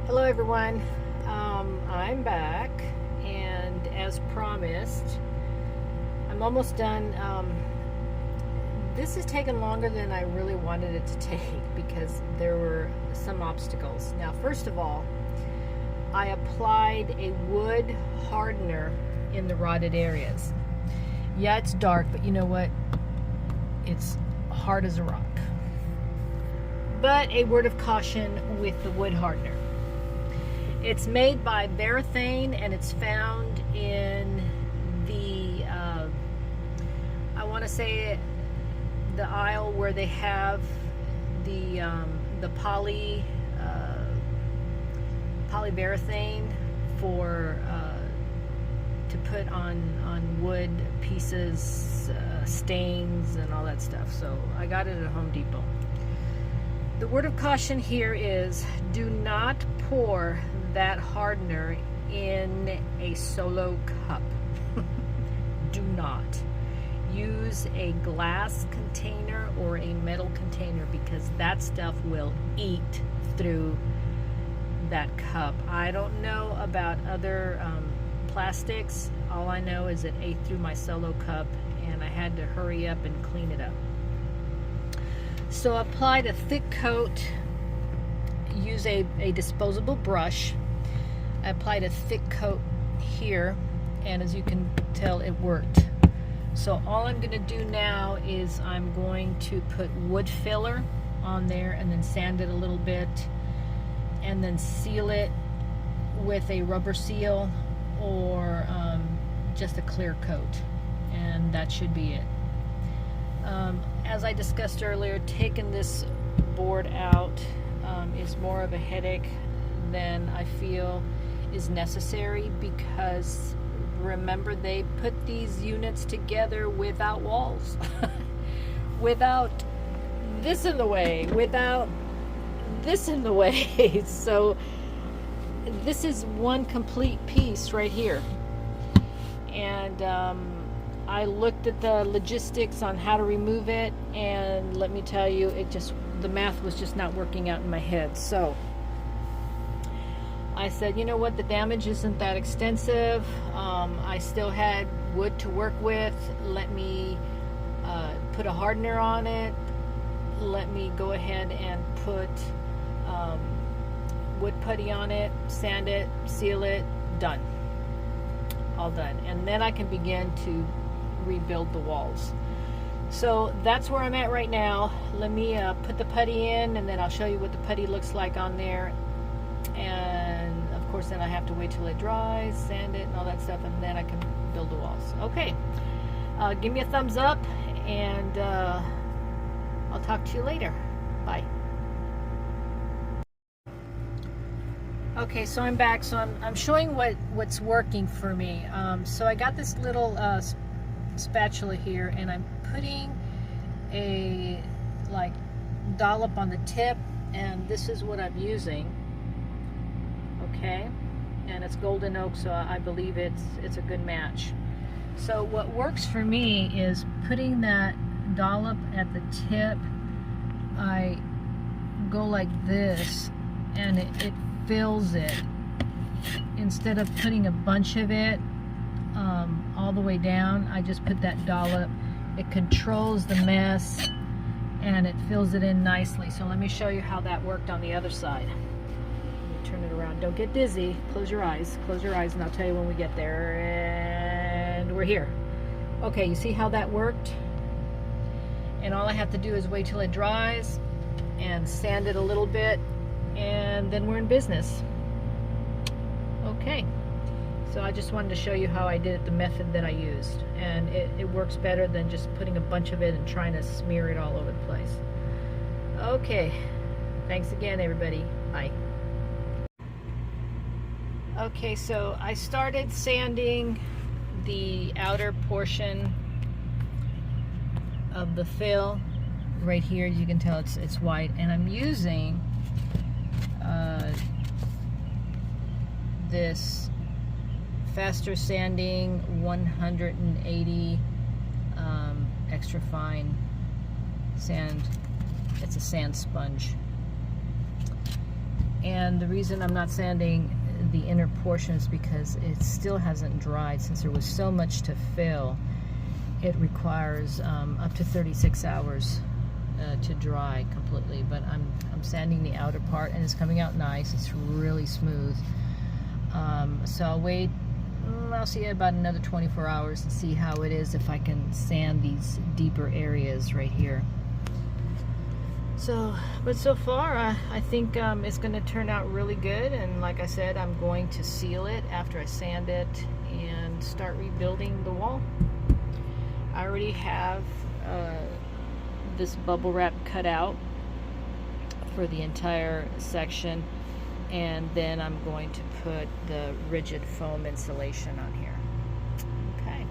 Hello everyone, I'm back, and as promised, I'm almost done. This has taken longer than I really wanted it to take because there were some obstacles. Now, first of all, I applied a wood hardener in the rotted areas. Yeah, it's dark, but you know what? It's hard as a rock. But a word of caution with the wood hardener. It's made by Varathane, and it's found in the, I want to say, the aisle where they have the polyvarathane for to put on wood pieces, stains, and all that stuff. So I got it at Home Depot. The word of caution here is do not pour that hardener in a solo cup. Do not. Use a glass container or a metal container because that stuff will eat through that cup. I don't know about other plastics. All I know is it ate through my solo cup and I had to hurry up and clean it up. So applied a thick coat, use a disposable brush. I applied a thick coat here, and as you can tell, it worked. So all I'm going to do now is I'm going to put wood filler on there and then sand it a little bit and then seal it with a rubber seal or just a clear coat, and that should be it. As I discussed earlier, taking this board out is more of a headache than I feel is necessary because remember, they put these units together without walls, without this in the way, without this in the way. So this is one complete piece right here. And I looked at the logistics on how to remove it, and let me tell you, the math was just not working out in my head. So I said, you know what, the damage isn't that extensive. I still had wood to work with. Let me put a hardener on it. Let me go ahead and put wood putty on it, sand it, seal it, done. All done. And then I can begin to rebuild the walls. So that's where I'm at right now. Let me put the putty in, and then I'll show you what the putty looks like on there. And of course then I have to wait till it dries, sand it and all that stuff, and then I can build the walls. Okay, give me a thumbs up, and I'll talk to you later. Bye. Okay, so I'm back. So I'm showing what's working for me. So I got this little spatula here, and I'm putting a dollop on the tip, and this is what I'm using. Okay, and it's golden oak, so I believe it's a good match. So what works for me is putting that dollop at the tip. I go like this, and it fills it instead of putting a bunch of it all the way down. I just put that dollop. It controls the mess and it fills it in nicely. So let me show you how that worked on the other side. Let me turn it around. Don't get dizzy. Close your eyes, and I'll tell you when we get there. And we're here. Okay, you see how that worked? And all I have to do is wait till it dries and sand it a little bit, and then we're in business. Okay, so I just wanted to show you how I did it, the method that I used, and it works better than just putting a bunch of it and trying to smear it all over the place. Okay, thanks again everybody. Bye. Okay, so I started sanding the outer portion of the fill right here. You can tell it's white, and I'm using this faster sanding 180 extra fine sand. It's a sand sponge, And the reason I'm not sanding the inner portion is because it still hasn't dried. Since there was so much to fill, it requires up to 36 hours to dry completely. But I'm sanding the outer part, and it's coming out nice. It's really smooth. So I'll wait. I'll see about another 24 hours and see how it is if I can sand these deeper areas right here. So, but so far I think it's going to turn out really good, and like I said, I'm going to seal it after I sand it and start rebuilding the wall. I already have this bubble wrap cut out for the entire section, and then I'm going to put the rigid foam insulation on here. Okay,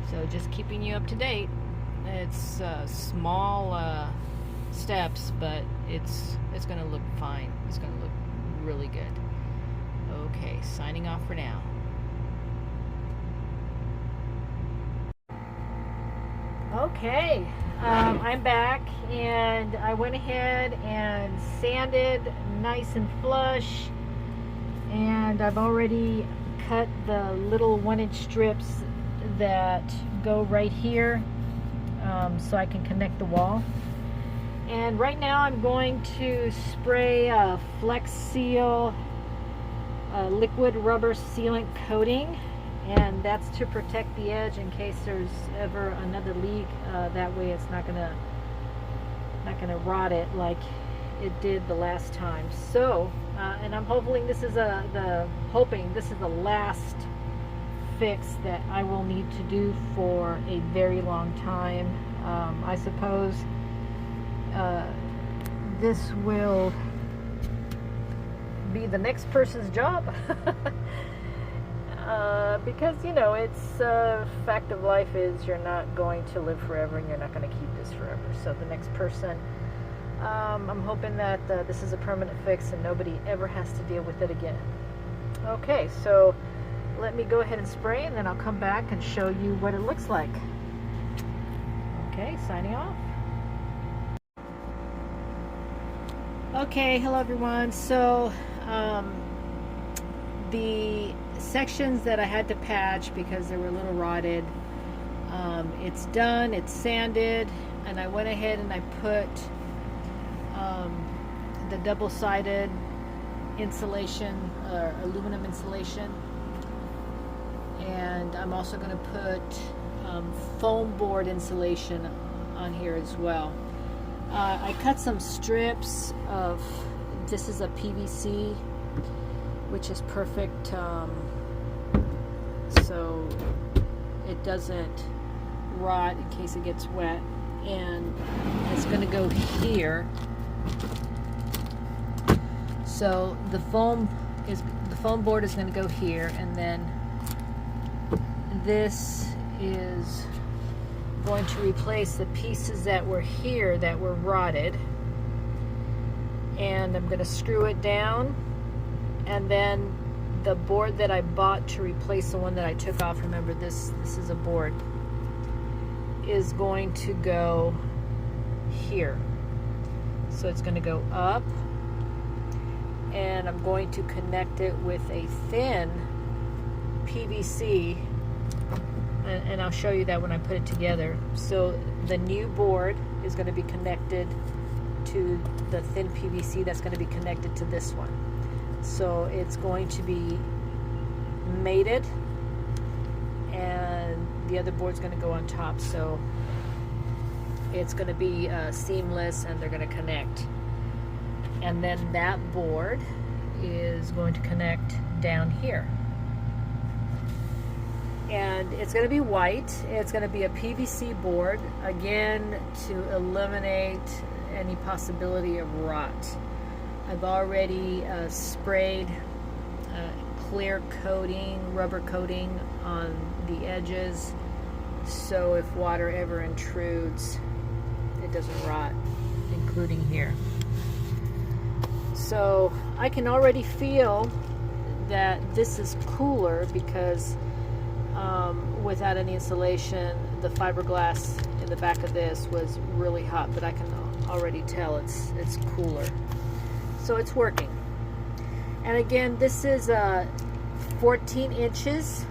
so just keeping you up to date. It's small steps, but it's going to look fine. It's going to look really good. Okay, signing off for now. Okay, I'm back, and I went ahead and sanded nice and flush, and I've already cut the little 1-inch strips that go right here, so I can connect the wall. And right now I'm going to spray a Flex Seal liquid rubber sealant coating, and that's to protect the edge in case there's ever another leak. That way it's not gonna rot it like it did the last time. So, and I'm hoping this is the last fix that I will need to do for a very long time. I suppose this will be the next person's job. Because, you know, it's fact of life is you're not going to live forever, and you're not going to keep this forever. So the next person, I'm hoping that this is a permanent fix and nobody ever has to deal with it again. Okay, so let me go ahead and spray, and then I'll come back and show you what it looks like. Okay, signing off. Okay, hello everyone. So the sections that I had to patch because they were a little rotted, it's done, it's sanded, and I went ahead and I put the double-sided insulation, aluminum insulation, and I'm also going to put foam board insulation on here as well. I cut some strips of, this is a PVC, which is perfect, so it doesn't rot in case it gets wet, and it's going to go here. So the foam board is going to go here, and then this is going to replace the pieces that were here that were rotted, and I'm going to screw it down, and then the board that I bought to replace the one that I took off, remember this is a board, is going to go here. So it's going to go up, and I'm going to connect it with a thin PVC, and I'll show you that when I put it together. So the new board is going to be connected to the thin PVC that's going to be connected to this one. So it's going to be mated, and the other board's going to go on top. So it's going to be seamless, and they're going to connect. And then that board is going to connect down here. And it's going to be white. It's going to be a PVC board, again, to eliminate any possibility of rot. I've already sprayed clear coating, rubber coating on the edges, so if water ever intrudes, it doesn't rot, including here. So I can already feel that this is cooler because without any insulation, the fiberglass in the back of this was really hot, but I can already tell it's cooler. So it's working. And again, this is 14 inches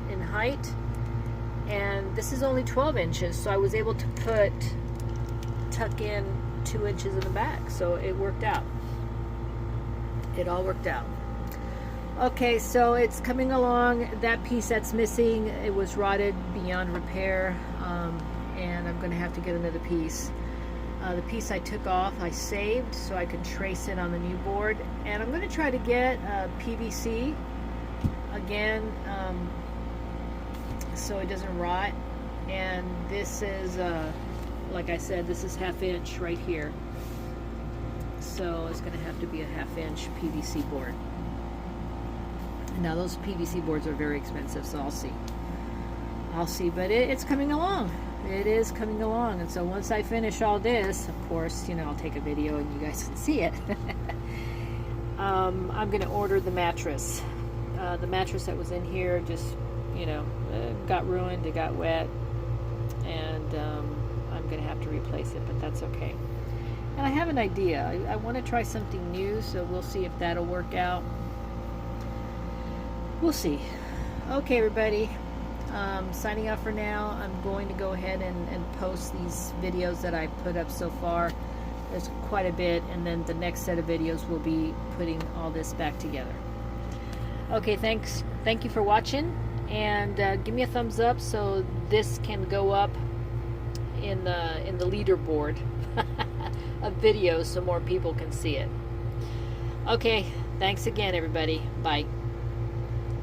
in height, and this is only 12 inches, so I was able to tuck in 2 inches in the back, so it worked out. It all worked out. Okay, so it's coming along. That piece that's missing, it was rotted beyond repair, and I'm going to have to get another piece. The piece I took off, I saved so I could trace it on the new board, and I'm going to try to get PVC again, so it doesn't rot. And this is, like I said, this is 1/2 inch right here, so it's going to have to be a 1/2 inch PVC board. Now those PVC boards are very expensive, so I'll see, but it's coming along. It is coming along, and so once I finish all this, of course, you know, I'll take a video and you guys can see it. I'm going to order the mattress. The mattress that was in here just, you know, got ruined, it got wet, and I'm going to have to replace it, but that's okay. And I have an idea. I want to try something new, so we'll see if that'll work out. We'll see. Okay, everybody. Signing off for now. I'm going to go ahead and post these videos that I put up so far. There's quite a bit, and then the next set of videos will be putting all this back together. Okay, thanks. Thank you for watching, and give me a thumbs up so this can go up in the leaderboard of videos so more people can see it. Okay, thanks again, everybody. Bye.